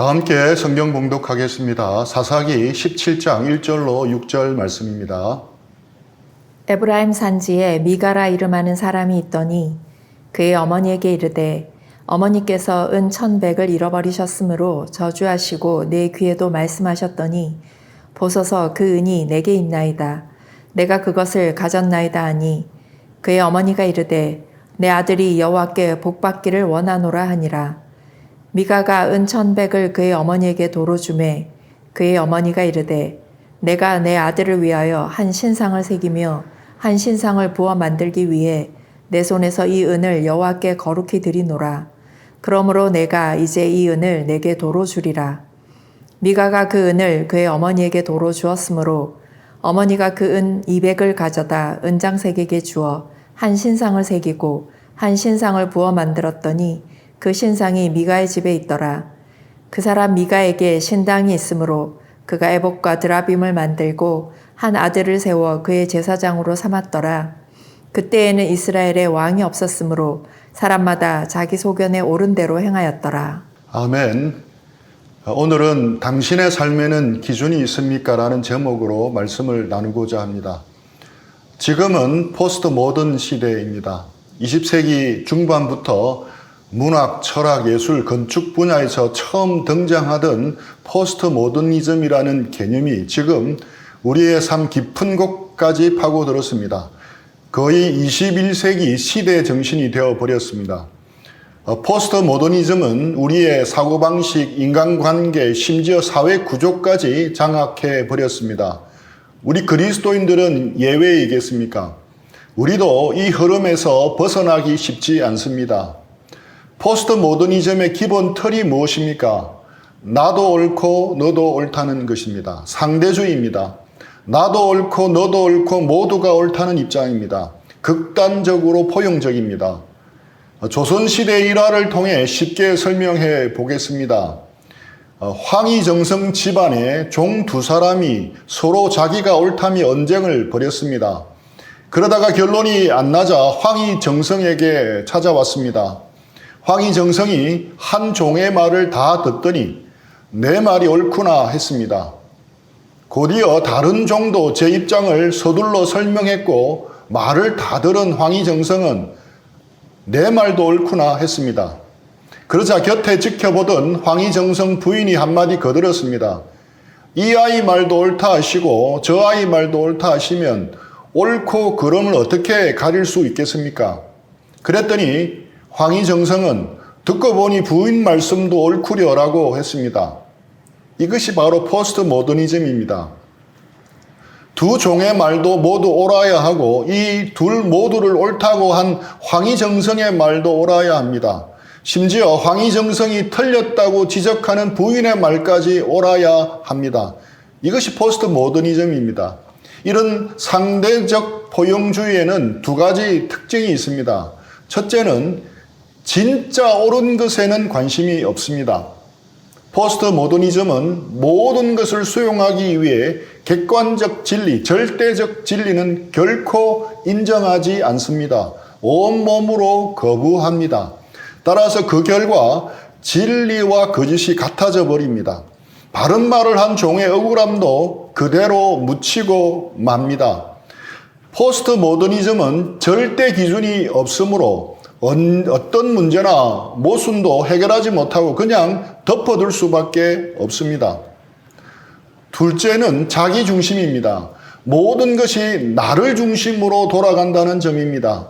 다 함께 성경 봉독하겠습니다. 사사기 17장 1절로 6절 말씀입니다. 에브라임 산지에 미가라 이름하는 사람이 있더니 그의 어머니에게 이르되 어머니께서 은 1,100을 잃어버리셨으므로 저주하시고 내 귀에도 말씀하셨더니 보소서 그 은이 내게 있나이다. 내가 그것을 가졌나이다 하니 그의 어머니가 이르되 내 아들이 여호와께 복받기를 원하노라 하니라. 미가가 은 1,100을 그의 어머니에게 도로 주매 그의 어머니가 이르되 내가 내 아들을 위하여 한 신상을 새기며 한 신상을 부어 만들기 위해 내 손에서 이 은을 여호와께 거룩히 드리노라. 그러므로 내가 이제 이 은을 내게 도로 주리라. 미가가 그 은을 그의 어머니에게 도로 주었으므로 어머니가 그 은 200을 가져다 은장색에게 주어 한 신상을 새기고 한 신상을 부어 만들었더니 그 신상이 미가의 집에 있더라. 그 사람 미가에게 신당이 있으므로 그가 에봇과 드라빔을 만들고 한 아들을 세워 그의 제사장으로 삼았더라. 그때에는 이스라엘에 왕이 없었으므로 사람마다 자기 소견에 옳은 대로 행하였더라. 아멘. 오늘은 당신의 삶에는 기준이 있습니까? 라는 제목으로 말씀을 나누고자 합니다. 지금은 포스트 모던 시대입니다. 20세기 중반부터 문학, 철학, 예술, 건축 분야에서 처음 등장하던 포스트 모더니즘이라는 개념이 지금 우리의 삶 깊은 곳까지 파고들었습니다. 거의 21세기 시대 정신이 되어버렸습니다. 포스트 모더니즘은 우리의 사고방식, 인간관계, 심지어 사회 구조까지 장악해 버렸습니다. 우리 그리스도인들은 예외이겠습니까? 우리도 이 흐름에서 벗어나기 쉽지 않습니다. 포스트 모더니즘의 기본 틀이 무엇입니까? 나도 옳고 너도 옳다는 것입니다. 상대주의입니다. 나도 옳고 너도 옳고 모두가 옳다는 입장입니다. 극단적으로 포용적입니다. 조선시대 일화를 통해 쉽게 설명해 보겠습니다. 황희정성 집안의 종 두 사람이 서로 자기가 옳다며 언쟁을 벌였습니다. 그러다가 결론이 안 나자 황희정성에게 찾아왔습니다. 황희정성이 한 종의 말을 다 듣더니 내 말이 옳구나 했습니다. 곧이어 다른 종도 제 입장을 서둘러 설명했고 말을 다 들은 황희정성은 내 말도 옳구나 했습니다. 그러자 곁에 지켜보던 황희정성 부인이 한마디 거들었습니다. 이 아이 말도 옳다 하시고 저 아이 말도 옳다 하시면 옳고 그름을 어떻게 가릴 수 있겠습니까? 그랬더니 황희정성은 듣고 보니 부인 말씀도 옳구려라고 했습니다. 이것이 바로 포스트 모더니즘입니다. 두 종의 말도 모두 옳아야 하고 이 둘 모두를 옳다고 한 황희정성의 말도 옳아야 합니다. 심지어 황희정성이 틀렸다고 지적하는 부인의 말까지 옳아야 합니다. 이것이 포스트 모더니즘입니다. 이런 상대적 포용주의에는 두 가지 특징이 있습니다. 첫째는 진짜 옳은 것에는 관심이 없습니다. 포스트 모더니즘은 모든 것을 수용하기 위해 객관적 진리, 절대적 진리는 결코 인정하지 않습니다. 온몸으로 거부합니다. 따라서 그 결과 진리와 거짓이 같아져 버립니다. 바른 말을 한 종의 억울함도 그대로 묻히고 맙니다. 포스트 모더니즘은 절대 기준이 없으므로 어떤 문제나 모순도 해결하지 못하고 그냥 덮어둘 수밖에 없습니다. 둘째는 자기 중심입니다. 모든 것이 나를 중심으로 돌아간다는 점입니다.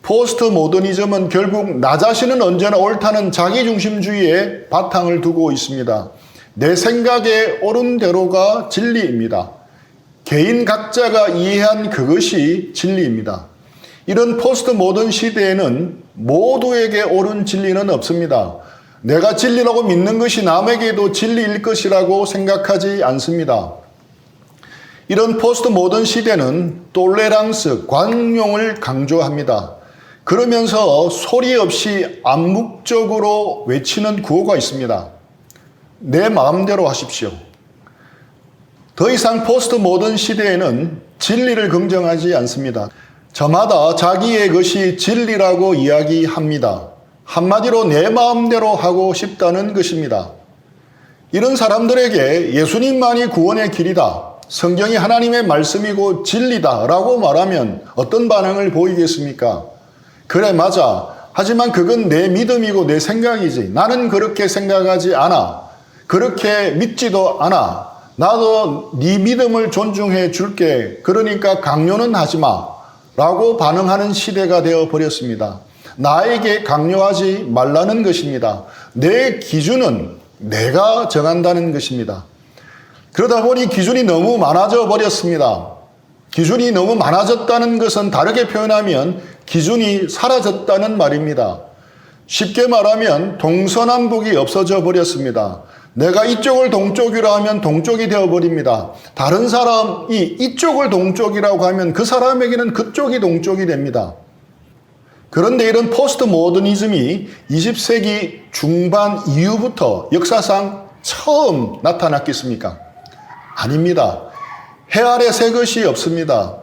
포스트 모더니즘은 결국 나 자신은 언제나 옳다는 자기중심주의에 바탕을 두고 있습니다. 내 생각에 옳은 대로가 진리입니다. 개인 각자가 이해한 그것이 진리입니다. 이런 포스트 모던 시대에는 모두에게 옳은 진리는 없습니다. 내가 진리라고 믿는 것이 남에게도 진리일 것이라고 생각하지 않습니다. 이런 포스트 모던 시대는 톨레랑스, 관용을 강조합니다. 그러면서 소리 없이 암묵적으로 외치는 구호가 있습니다. 내 마음대로 하십시오. 더 이상 포스트 모던 시대에는 진리를 긍정하지 않습니다. 저마다 자기의 것이 진리라고 이야기합니다. 한마디로 내 마음대로 하고 싶다는 것입니다. 이런 사람들에게 예수님만이 구원의 길이다, 성경이 하나님의 말씀이고 진리다라고 말하면 어떤 반응을 보이겠습니까? 그래, 맞아. 하지만 그건 내 믿음이고 내 생각이지. 나는 그렇게 생각하지 않아. 그렇게 믿지도 않아. 나도 네 믿음을 존중해 줄게. 그러니까 강요는 하지 마. 라고 반응하는 시대가 되어 버렸습니다. 나에게 강요하지 말라는 것입니다. 내 기준은 내가 정한다는 것입니다. 그러다 보니 기준이 너무 많아져 버렸습니다. 기준이 너무 많아졌다는 것은 다르게 표현하면 기준이 사라졌다는 말입니다. 쉽게 말하면 동서남북이 없어져 버렸습니다. 내가 이쪽을 동쪽이라 하면 동쪽이 되어버립니다. 다른 사람이 이쪽을 동쪽이라고 하면 그 사람에게는 그쪽이 동쪽이 됩니다. 그런데 이런 포스트 모더니즘이 20세기 중반 이후부터 역사상 처음 나타났겠습니까? 아닙니다. 해 아래 새 것이 없습니다.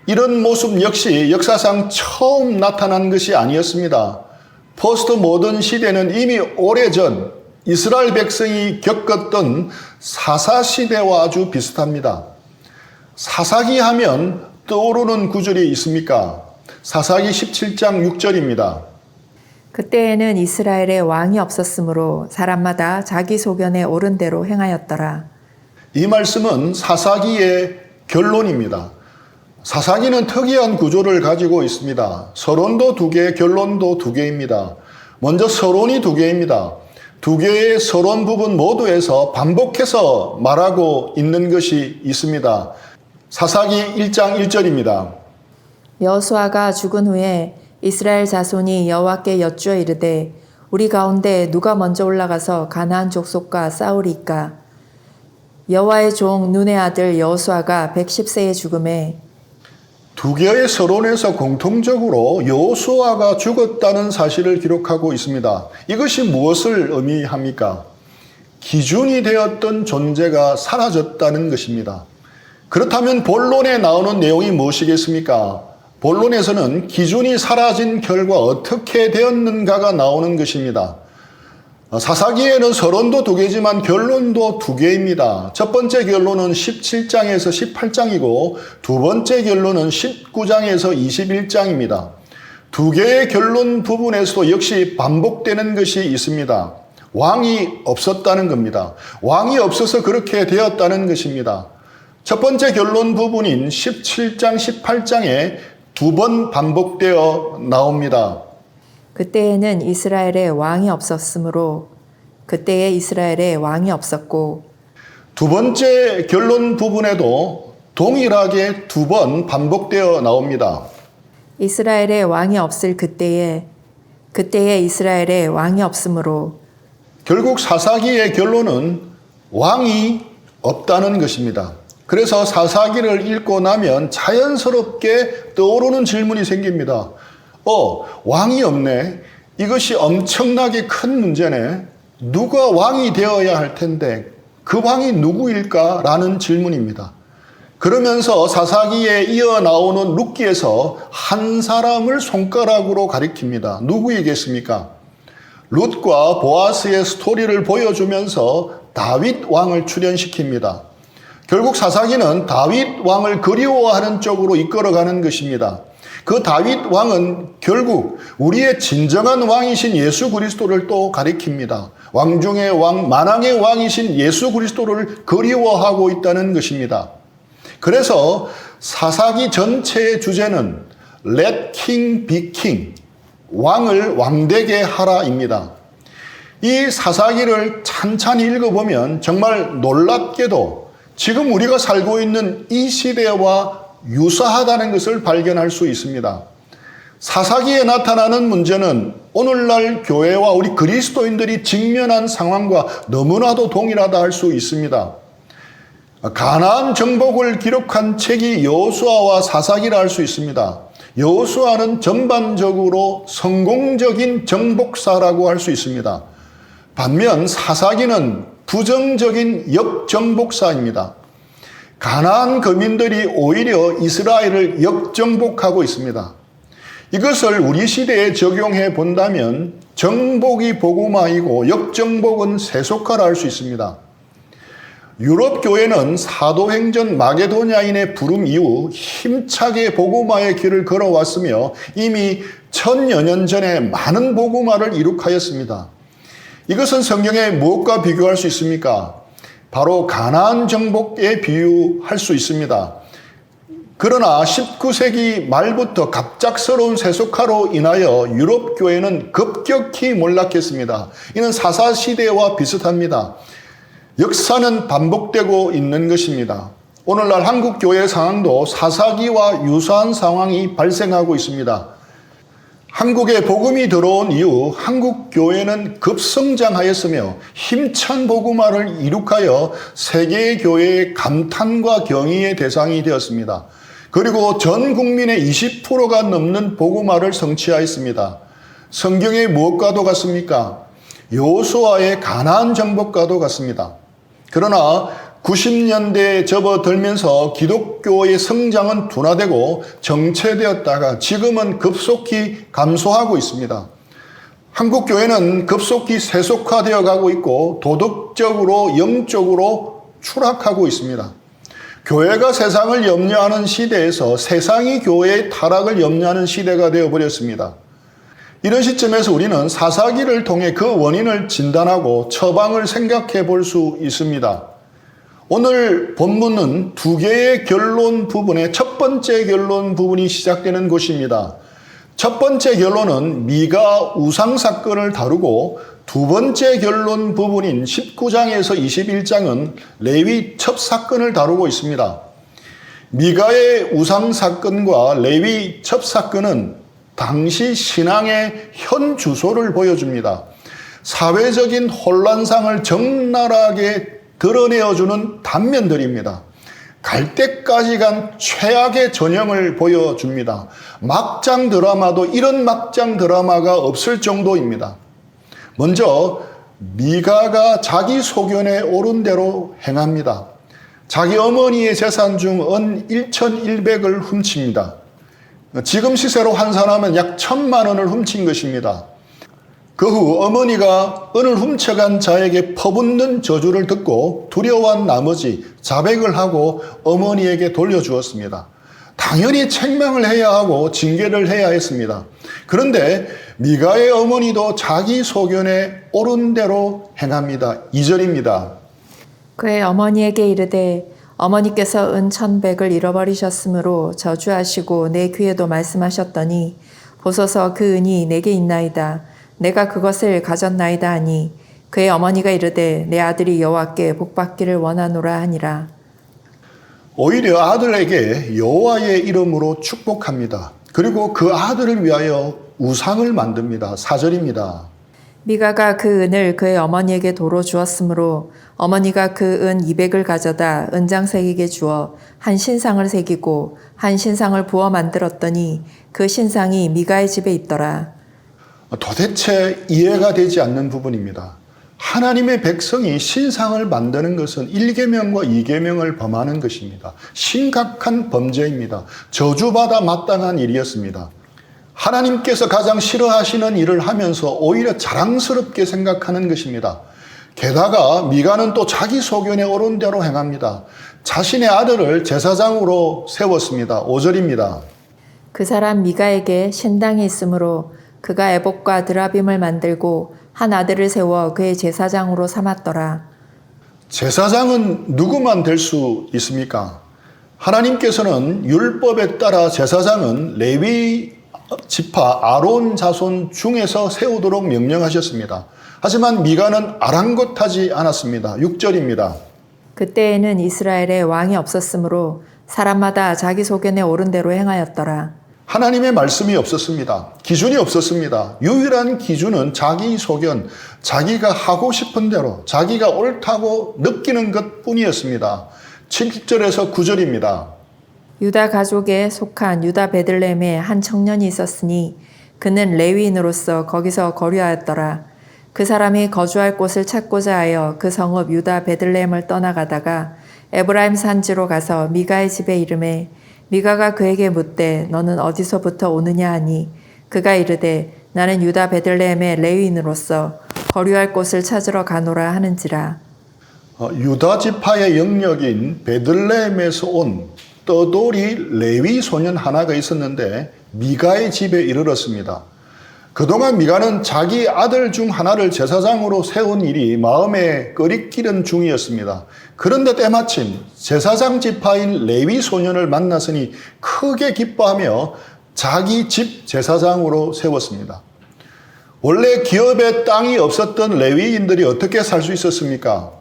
이런 모습 역시 역사상 처음 나타난 것이 아니었습니다. 포스트 모던 시대는 이미 오래전 이스라엘 백성이 겪었던 사사시대와 아주 비슷합니다. 사사기 하면 떠오르는 구절이 있습니까? 사사기 17장 6절입니다. 그때에는 이스라엘에 왕이 없었으므로 사람마다 자기 소견에 옳은 대로 행하였더라. 이 말씀은 사사기의 결론입니다. 사사기는 특이한 구조를 가지고 있습니다. 서론도 2개, 결론도 2개입니다. 먼저 서론이 2개입니다. 2개의 서론 부분 모두에서 반복해서 말하고 있는 것이 있습니다. 사사기 1장 1절입니다. 여호수아가 죽은 후에 이스라엘 자손이 여호와께 여쭈어 이르되 우리 가운데 누가 먼저 올라가서 가나안 족속과 싸우리까? 여호와의 종 눈의 아들 여호수아가 110세에 죽음에 2개의 서론에서 공통적으로 여호수아가 죽었다는 사실을 기록하고 있습니다. 이것이 무엇을 의미합니까? 기준이 되었던 존재가 사라졌다는 것입니다. 그렇다면 본론에 나오는 내용이 무엇이겠습니까? 본론에서는 기준이 사라진 결과 어떻게 되었는가가 나오는 것입니다. 사사기에는 서론도 2개지만 결론도 2개입니다. 첫 번째 결론은 17장에서 18장이고 두 번째 결론은 19장에서 21장입니다. 2개의 결론 부분에서도 역시 반복되는 것이 있습니다. 왕이 없었다는 겁니다. 왕이 없어서 그렇게 되었다는 것입니다. 첫 번째 결론 부분인 17장, 18장에 2번 반복되어 나옵니다. 그때에는 이스라엘에 왕이 없었으므로 그때에 이스라엘에 왕이 없었고 두 번째 결론 부분에도 동일하게 2번 반복되어 나옵니다. 이스라엘에 왕이 없을 그때에 이스라엘에 왕이 없으므로 결국 사사기의 결론은 왕이 없다는 것입니다. 그래서 사사기를 읽고 나면 자연스럽게 떠오르는 질문이 생깁니다. 왕이 없네. 이것이 엄청나게 큰 문제네. 누가 왕이 되어야 할 텐데 그 왕이 누구일까? 라는 질문입니다. 그러면서 사사기에 이어 나오는 룻기에서 한 사람을 손가락으로 가리킵니다. 누구이겠습니까? 룻과 보아스의 스토리를 보여주면서 다윗 왕을 출연시킵니다. 결국 사사기는 다윗 왕을 그리워하는 쪽으로 이끌어가는 것입니다. 그 다윗 왕은 결국 우리의 진정한 왕이신 예수 그리스도를 또 가리킵니다. 왕 중의 왕, 만왕의 왕이신 예수 그리스도를 그리워하고 있다는 것입니다. 그래서 사사기 전체의 주제는 Let King be King, 왕을 왕되게 하라입니다. 이 사사기를 찬찬히 읽어보면 정말 놀랍게도 지금 우리가 살고 있는 이 시대와 유사하다는 것을 발견할 수 있습니다. 사사기에 나타나는 문제는 오늘날 교회와 우리 그리스도인들이 직면한 상황과 너무나도 동일하다 할 수 있습니다. 가나안 정복을 기록한 책이 여호수아와 사사기라 할 수 있습니다. 여호수아는 전반적으로 성공적인 정복사라고 할 수 있습니다. 반면 사사기는 부정적인 역정복사입니다. 가나안 거민들이 오히려 이스라엘을 역정복하고 있습니다. 이것을 우리 시대에 적용해 본다면 정복이 복음화이고 역정복은 세속화라 할 수 있습니다. 유럽 교회는 사도행전 마게도냐인의 부름 이후 힘차게 복음화의 길을 걸어왔으며 이미 1000여 년 전에 많은 복음화를 이룩하였습니다. 이것은 성경에 무엇과 비교할 수 있습니까? 바로 가나안 정복에 비유할 수 있습니다. 그러나 19세기 말부터 갑작스러운 세속화로 인하여 유럽 교회는 급격히 몰락했습니다. 이는 사사시대와 비슷합니다. 역사는 반복되고 있는 것입니다. 오늘날 한국 교회 상황도 사사기와 유사한 상황이 발생하고 있습니다. 한국에 복음이 들어온 이후 한국 교회는 급성장하였으며 힘찬 복음화를 이룩하여 세계 교회의 감탄과 경의의 대상이 되었습니다. 그리고 전 국민의 20%가 넘는 복음화를 성취하였습니다. 성경의 무엇과도 같습니까? 여호수아의 가나안 정복과도 같습니다. 그러나 90년대에 접어들면서 기독교의 성장은 둔화되고 정체되었다가 지금은 급속히 감소하고 있습니다. 한국 교회는 급속히 세속화되어 가고 있고 도덕적으로 영적으로 추락하고 있습니다. 교회가 세상을 염려하는 시대에서 세상이 교회의 타락을 염려하는 시대가 되어버렸습니다. 이런 시점에서 우리는 사사기를 통해 그 원인을 진단하고 처방을 생각해 볼 수 있습니다. 오늘 본문은 두 개의 결론 부분의 첫 번째 결론 부분이 시작되는 곳입니다. 첫 번째 결론은 미가 우상 사건을 다루고 두 번째 결론 부분인 19장에서 21장은 레위 첩 사건을 다루고 있습니다. 미가의 우상 사건과 레위 첩 사건은 당시 신앙의 현 주소를 보여줍니다. 사회적인 혼란상을 적나라하게 드러내어주는 단면들입니다. 갈 때까지 간 최악의 전형을 보여줍니다. 막장 드라마도 이런 막장 드라마가 없을 정도입니다. 먼저 미가가 자기 소견에 옳은 대로 행합니다. 자기 어머니의 재산 중 은 1,100을 훔칩니다. 지금 시세로 환산하면 약 1,000만 원을 훔친 것입니다. 그 후 어머니가 은을 훔쳐간 자에게 퍼붓는 저주를 듣고 두려워한 나머지 자백을 하고 어머니에게 돌려주었습니다. 당연히 책망을 해야 하고 징계를 해야 했습니다. 그런데 미가의 어머니도 자기 소견에 옳은 대로 행합니다. 2절입니다. 그의 어머니에게 이르되 어머니께서 은 1,100을 잃어버리셨으므로 저주하시고 내 귀에도 말씀하셨더니 보소서 그 은이 내게 있나이다. 내가 그것을 가졌나이다 하니 그의 어머니가 이르되 내 아들이 여호와께 복받기를 원하노라 하니라. 오히려 아들에게 여호와의 이름으로 축복합니다. 그리고 그 아들을 위하여 우상을 만듭니다. 4절입니다. 미가가 그 은을 그의 어머니에게 도로 주었으므로 어머니가 그 은 200을 가져다 은장색에게 주어 한 신상을 새기고 한 신상을 부어 만들었더니 그 신상이 미가의 집에 있더라. 도대체 이해가 되지 않는 부분입니다. 하나님의 백성이 신상을 만드는 것은 1계명과 2계명을 범하는 것입니다. 심각한 범죄입니다. 저주받아 마땅한 일이었습니다. 하나님께서 가장 싫어하시는 일을 하면서 오히려 자랑스럽게 생각하는 것입니다. 게다가 미가는 또 자기 소견에 옳은 대로 행합니다. 자신의 아들을 제사장으로 세웠습니다. 5절입니다. 그 사람 미가에게 신당이 있으므로 그가 에봇과 드라빔을 만들고 한 아들을 세워 그의 제사장으로 삼았더라. 제사장은 누구만 될 수 있습니까? 하나님께서는 율법에 따라 제사장은 레위 지파 아론 자손 중에서 세우도록 명령하셨습니다. 하지만 미가는 아랑곳하지 않았습니다. 6절입니다. 그때에는 이스라엘에 왕이 없었으므로 사람마다 자기 소견에 옳은 대로 행하였더라. 하나님의 말씀이 없었습니다. 기준이 없었습니다. 유일한 기준은 자기 소견, 자기가 하고 싶은 대로, 자기가 옳다고 느끼는 것뿐이었습니다. 7절에서 9절입니다. 유다 가족에 속한 유다 베들레헴에 한 청년이 있었으니 그는 레위인으로서 거기서 거류하였더라. 그 사람이 거주할 곳을 찾고자 하여 그 성읍 유다 베들레헴을 떠나가다가 에브라임 산지로 가서 미가의 집에 이르매 미가가 그에게 묻되 너는 어디서부터 오느냐 하니 그가 이르되 나는 유다 베들레헴의 레위인으로서 거류할 곳을 찾으러 가노라 하는지라. 유다 지파의 영역인 베들레헴에서 온 떠돌이 레위 소년 하나가 있었는데 미가의 집에 이르렀습니다. 그동안 미가는 자기 아들 중 하나를 제사장으로 세운 일이 마음에 꺼리끼는 중이었습니다. 그런데 때마침 제사장 지파인 레위 소년을 만났으니 크게 기뻐하며 자기 집 제사장으로 세웠습니다. 원래 기업에 땅이 없었던 레위인들이 어떻게 살 수 있었습니까?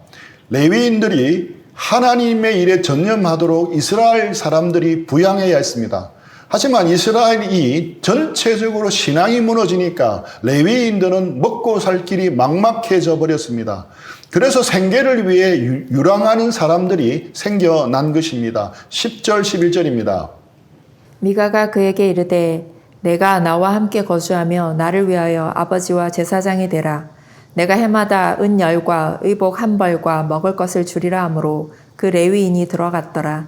레위인들이 하나님의 일에 전념하도록 이스라엘 사람들이 부양해야 했습니다. 하지만 이스라엘이 전체적으로 신앙이 무너지니까 레위인들은 먹고 살 길이 막막해져 버렸습니다. 그래서 생계를 위해 유랑하는 사람들이 생겨난 것입니다. 10절 11절입니다. 미가가 그에게 이르되 내가 나와 함께 거주하며 나를 위하여 아버지와 제사장이 되라. 내가 해마다 은 10과 의복 1벌과 먹을 것을 주리라 하므로 그 레위인이 들어갔더라.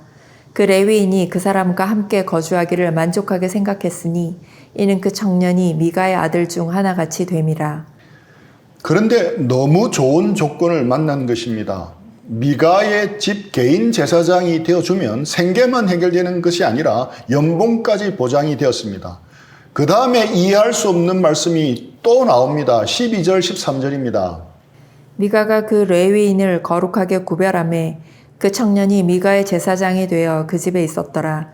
그 레위인이 그 사람과 함께 거주하기를 만족하게 생각했으니 이는 그 청년이 미가의 아들 중 하나같이 됨이라. 그런데 너무 좋은 조건을 만난 것입니다. 미가의 집 개인 제사장이 되어주면 생계만 해결되는 것이 아니라 연봉까지 보장이 되었습니다. 그 다음에 이해할 수 없는 말씀이 또 나옵니다. 12절 13절입니다. 미가가 그 레위인을 거룩하게 구별하매 그 청년이 미가의 제사장이 되어 그 집에 있었더라.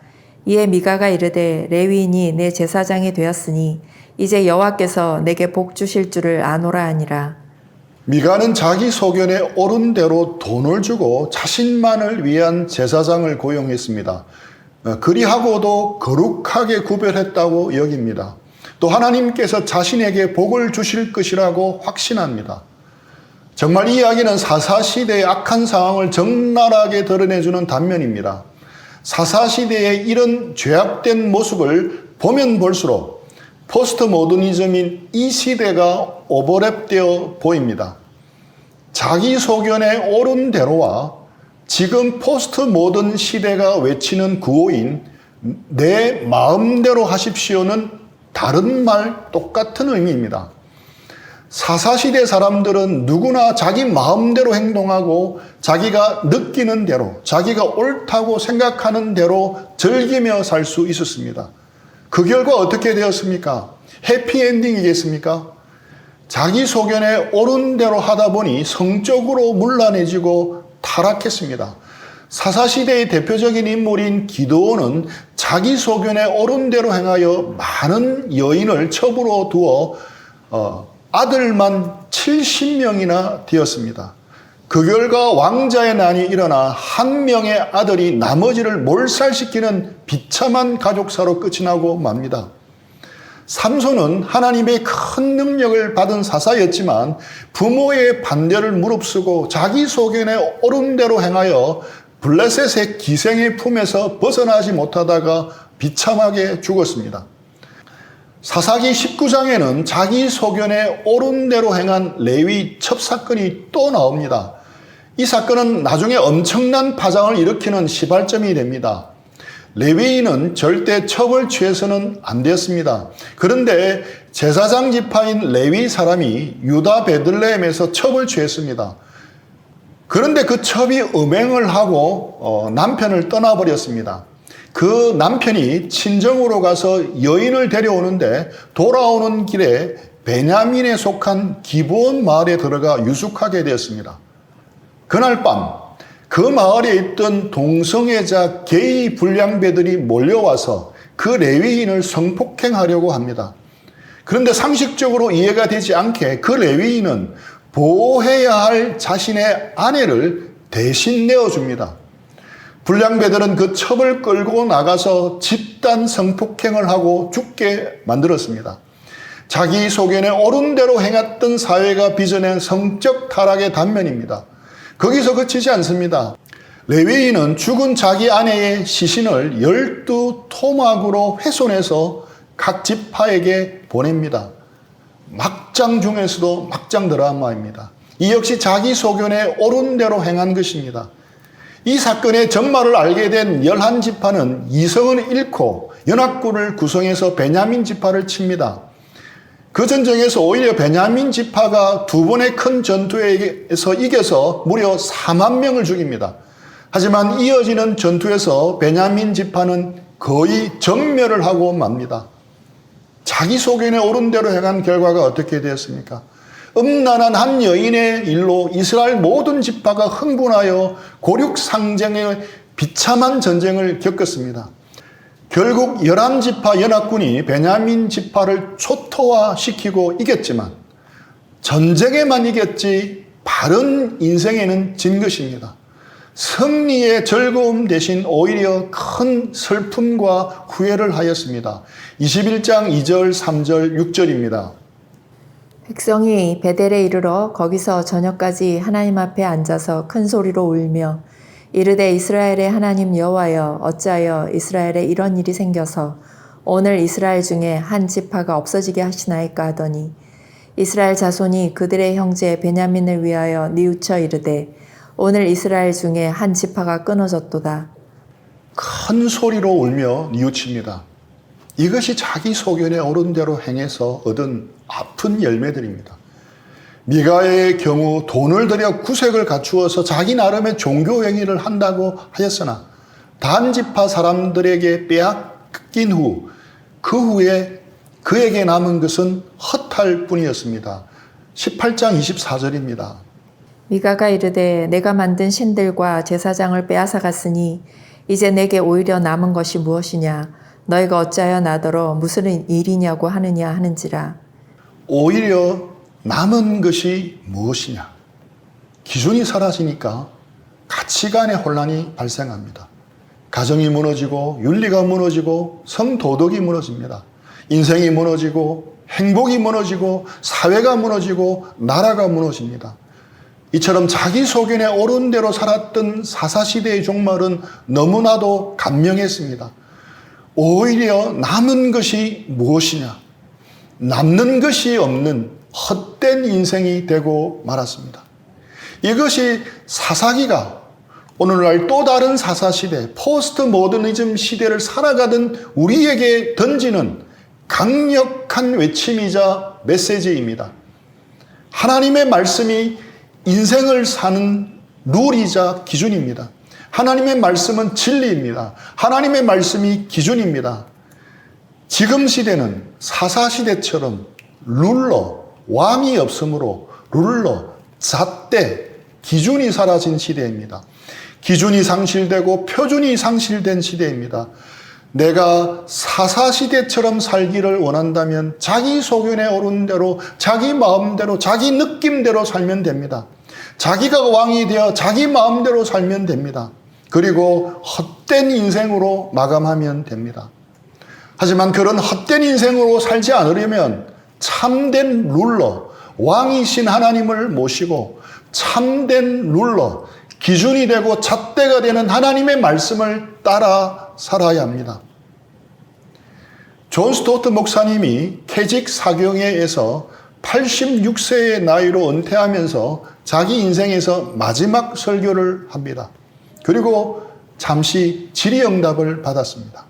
이에 미가가 이르되 레위인이 내 제사장이 되었으니 이제 여호와께서 내게 복 주실 줄을 아노라 하니라. 미가는 자기 소견에 옳은 대로 돈을 주고 자신만을 위한 제사장을 고용했습니다. 그리하고도 거룩하게 구별했다고 여깁니다. 또 하나님께서 자신에게 복을 주실 것이라고 확신합니다. 정말 이 이야기는 사사시대의 악한 상황을 적나라하게 드러내주는 단면입니다. 사사시대의 이런 죄악된 모습을 보면 볼수록 포스트 모더니즘인 이 시대가 오버랩되어 보입니다. 자기 소견에 옳은 대로와 지금 포스트 모던 시대가 외치는 구호인 내 마음대로 하십시오는 다른 말 똑같은 의미입니다. 사사시대 사람들은 누구나 자기 마음대로 행동하고 자기가 느끼는 대로, 자기가 옳다고 생각하는 대로 즐기며 살 수 있었습니다. 그 결과 어떻게 되었습니까? 해피엔딩이겠습니까? 자기 소견에 옳은 대로 하다 보니 성적으로 문란해지고 타락했습니다. 사사시대의 대표적인 인물인 기드온은 자기 소견에 옳은 대로 행하여 많은 여인을 첩으로 두어 아들만 70명이나 되었습니다. 그 결과 왕자의 난이 일어나 한 명의 아들이 나머지를 몰살시키는 비참한 가족사로 끝이 나고 맙니다. 삼손은 하나님의 큰 능력을 받은 사사였지만 부모의 반대를 무릅쓰고 자기 소견에 옳은 대로 행하여 블레셋의 기생의 품에서 벗어나지 못하다가 비참하게 죽었습니다. 사사기 19장에는 자기 소견에 옳은 대로 행한 레위 첩사건이 또 나옵니다. 이 사건은 나중에 엄청난 파장을 일으키는 시발점이 됩니다. 레위인은 절대 첩을 취해서는 안 되었습니다. 그런데 제사장 지파인 레위 사람이 유다 베들레헴에서 첩을 취했습니다. 그런데 그 첩이 음행을 하고 남편을 떠나버렸습니다. 그 남편이 친정으로 가서 여인을 데려오는데 돌아오는 길에 베냐민에 속한 기브온 마을에 들어가 유숙하게 되었습니다. 그날 밤 그 마을에 있던 동성애자 게이 불량배들이 몰려와서 그 레위인을 성폭행하려고 합니다. 그런데 상식적으로 이해가 되지 않게 그 레위인은 보호해야 할 자신의 아내를 대신 내어줍니다. 불량배들은 그 첩을 끌고 나가서 집단 성폭행을 하고 죽게 만들었습니다. 자기 소견에 옳은 대로 행했던 사회가 빚어낸 성적 타락의 단면입니다. 거기서 그치지 않습니다. 레위인은 죽은 자기 아내의 시신을 12토막으로 훼손해서 각 지파에게 보냅니다. 막장 중에서도 막장 드라마입니다. 이 역시 자기 소견에 옳은 대로 행한 것입니다. 이 사건의 전말을 알게 된 11지파는 이성을 잃고 연합군을 구성해서 베냐민 지파를 칩니다. 그 전쟁에서 오히려 베냐민 지파가 두 번의 큰 전투에서 이겨서 무려 4만 명을 죽입니다. 하지만 이어지는 전투에서 베냐민 지파는 거의 전멸을 하고 맙니다. 자기 소견에 옳은 대로 행한 결과가 어떻게 되었습니까? 음란한 한 여인의 일로 이스라엘 모든 지파가 흥분하여 고륙상쟁의 비참한 전쟁을 겪었습니다. 결국 11지파 연합군이 베냐민 지파를 초토화시키고 이겼지만 전쟁에만 이겼지 바른 인생에는 진 것입니다. 승리의 즐거움 대신 오히려 큰 슬픔과 후회를 하였습니다. 21장 2절, 3절, 6절입니다. 백성이 베델에 이르러 거기서 저녁까지 하나님 앞에 앉아서 큰 소리로 울며 이르되 이스라엘의 하나님 여호와여 어찌하여 이스라엘에 이런 일이 생겨서 오늘 이스라엘 중에 한 지파가 없어지게 하시나이까 하더니 이스라엘 자손이 그들의 형제 베냐민을 위하여 뉘우쳐 이르되 오늘 이스라엘 중에 한 지파가 끊어졌도다. 큰 소리로 울며 뉘우칩니다. 이것이 자기 소견에 옳은 대로 행해서 얻은 아픈 열매들입니다. 미가의 경우 돈을 들여 구색을 갖추어서 자기 나름의 종교 행위를 한다고 하였으나 단지파 사람들에게 빼앗긴 후 그 후에 그에게 남은 것은 허탈 뿐이었습니다. 18장 24절입니다. 미가가 이르되 내가 만든 신들과 제사장을 빼앗아 갔으니 이제 내게 오히려 남은 것이 무엇이냐 너희가 어찌하여 나더러 무슨 일이냐고 하느냐 하는지라. 오히려 남은 것이 무엇이냐? 기준이 사라지니까 가치관의 혼란이 발생합니다. 가정이 무너지고 윤리가 무너지고 성도덕이 무너집니다. 인생이 무너지고 행복이 무너지고 사회가 무너지고 나라가 무너집니다. 이처럼 자기 소견에 옳은 대로 살았던 사사시대의 종말은 너무나도 감명했습니다. 오히려 남은 것이 무엇이냐? 남는 것이 없는 헛된 인생이 되고 말았습니다. 이것이 사사기가 오늘날 또 다른 사사시대, 포스트 모더니즘 시대를 살아가던 우리에게 던지는 강력한 외침이자 메시지입니다. 하나님의 말씀이 인생을 사는 룰이자 기준입니다. 하나님의 말씀은 진리입니다. 하나님의 말씀이 기준입니다. 지금 시대는 사사시대처럼 룰러, 왕이 없으므로 룰러, 잣대, 기준이 사라진 시대입니다. 기준이 상실되고 표준이 상실된 시대입니다. 내가 사사시대처럼 살기를 원한다면 자기 소견에 옳은 대로 자기 마음대로 자기 느낌대로 살면 됩니다. 자기가 왕이 되어 자기 마음대로 살면 됩니다. 그리고 헛된 인생으로 마감하면 됩니다. 하지만 그런 헛된 인생으로 살지 않으려면 참된 룰러, 왕이신 하나님을 모시고 참된 룰러, 기준이 되고 잣대가 되는 하나님의 말씀을 따라 살아야 합니다. 존 스토트 목사님이 캐직 사경회에서 86세의 나이로 은퇴하면서 자기 인생에서 마지막 설교를 합니다. 그리고 잠시 질의응답을 받았습니다.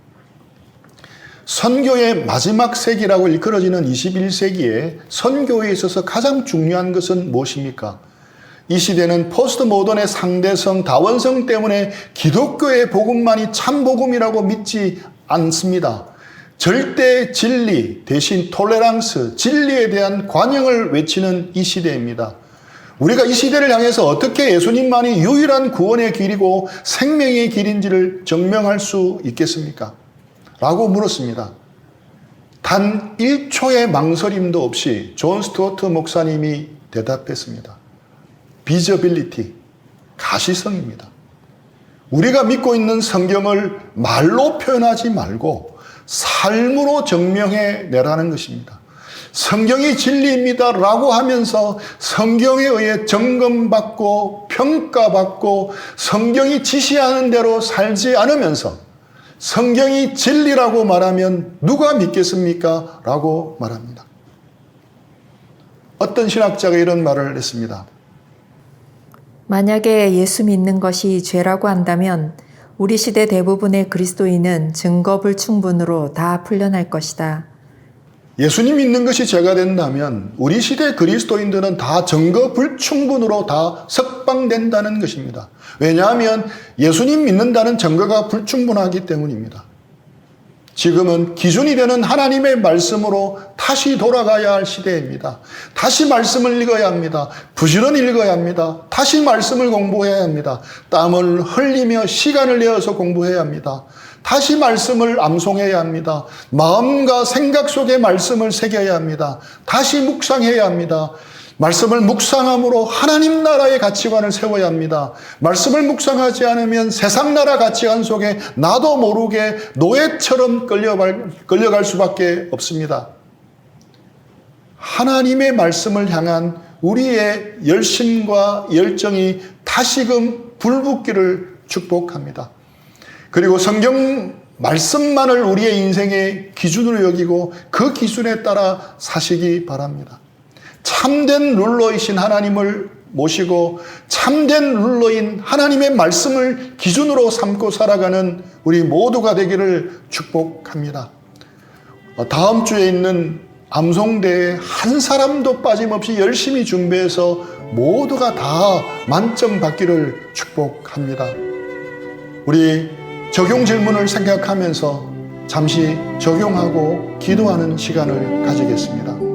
선교의 마지막 세기라고 일컬어지는 21세기에 선교에 있어서 가장 중요한 것은 무엇입니까? 이 시대는 포스트 모던의 상대성, 다원성 때문에 기독교의 복음만이 참 복음이라고 믿지 않습니다. 절대 진리 대신 톨레랑스, 진리에 대한 관용을 외치는 이 시대입니다. 우리가 이 시대를 향해서 어떻게 예수님만이 유일한 구원의 길이고 생명의 길인지를 증명할 수 있겠습니까? 라고 물었습니다. 단 1초의 망설임도 없이 존 스튜어트 목사님이 대답했습니다. 비저빌리티, 가시성입니다. 우리가 믿고 있는 성경을 말로 표현하지 말고 삶으로 증명해 내라는 것입니다. 성경이 진리입니다 라고 하면서 성경에 의해 점검받고 평가받고 성경이 지시하는 대로 살지 않으면서 성경이 진리라고 말하면 누가 믿겠습니까? 라고 말합니다. 어떤 신학자가 이런 말을 했습니다. 만약에 예수 믿는 것이 죄라고 한다면 우리 시대 대부분의 그리스도인은 증거불충분으로 다 풀려날 것이다. 예수님 믿는 것이 죄가 된다면 우리 시대 그리스도인들은 다 증거 불충분으로 다 석방된다는 것입니다. 왜냐하면 예수님 믿는다는 증거가 불충분하기 때문입니다. 지금은 기준이 되는 하나님의 말씀으로 다시 돌아가야 할 시대입니다. 다시 말씀을 읽어야 합니다. 부지런히 읽어야 합니다. 다시 말씀을 공부해야 합니다. 땀을 흘리며 시간을 내어서 공부해야 합니다. 다시 말씀을 암송해야 합니다. 마음과 생각 속에 말씀을 새겨야 합니다. 다시 묵상해야 합니다. 말씀을 묵상함으로 하나님 나라의 가치관을 세워야 합니다. 말씀을 묵상하지 않으면 세상 나라 가치관 속에 나도 모르게 노예처럼 끌려갈 수밖에 없습니다. 하나님의 말씀을 향한 우리의 열심과 열정이 다시금 불붙기를 축복합니다. 그리고 성경 말씀만을 우리의 인생의 기준으로 여기고 그 기준에 따라 사시기 바랍니다. 참된 룰러이신 하나님을 모시고 참된 룰러인 하나님의 말씀을 기준으로 삼고 살아가는 우리 모두가 되기를 축복합니다. 다음 주에 있는 암송대에 한 사람도 빠짐없이 열심히 준비해서 모두가 다 만점 받기를 축복합니다. 우리 적용 질문을 생각하면서 잠시 적용하고 기도하는 시간을 가지겠습니다.